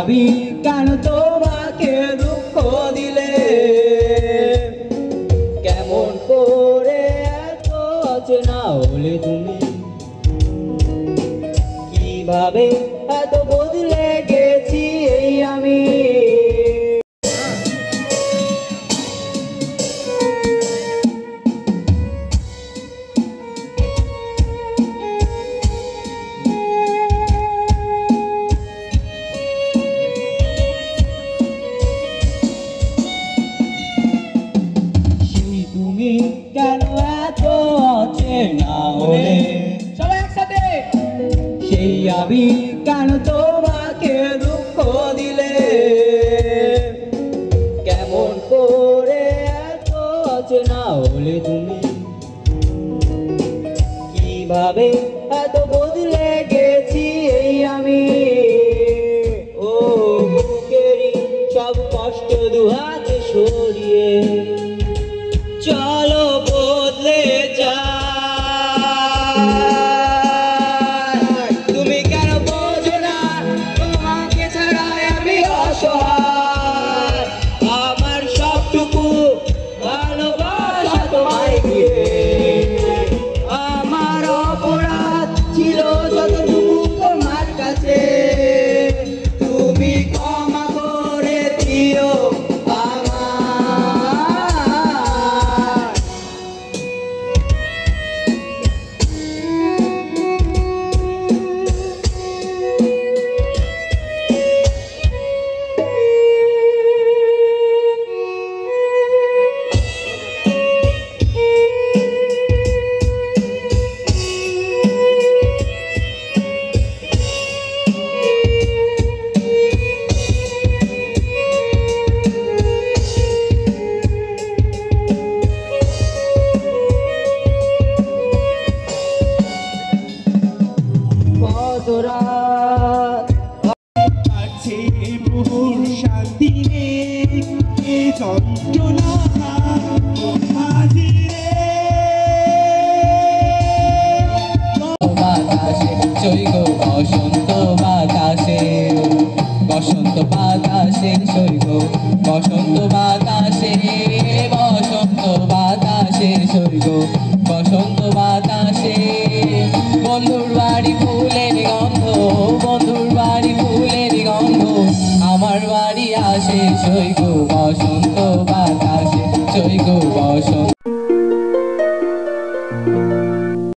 আমি কেন তোমাকে দুঃখ দিলে কেমন করে এত অচেনা হলে তুমি কিভাবে এত বদলে গেছি এই আমি তুমি কেন এত অচেনা হলে সবাই একসাথে সেই আমি কেন তোমাকে দুঃখ দিলে কেমন করে এত অচেনা হলে তুমি কিভাবে এত বদলে গেছি এই আমি ও বুকেরই সব কষ্ট দুহাতে সরিয়ে চলো বদলে যাই তুমি কেন বোঝো না তোমাকে ছাড়াই আমি অসহায় আমার সবটুকু ভালোবাসা তোমায় দিয়ে আমার অপরাধ ছিল যতটুকু তোমার কাছে তুমি ক্ষমা করে দিও শান্তি যন্ত্রণা বাতাসে সৈগ বসন্ত বাতাসে বসন্ত বাতাসে সৈগ বসন্ত বাতাসে বসন্ত বাতাসে সৈগ বসন্ত বাতাসে বন্ধুর বাড়ি ফুলের গন্ধ বন্ধুর বাড়ি ফুলের গন্ধ আমার বাড়ি আসে সৈগ বসন্ত বাতাসে সৈগ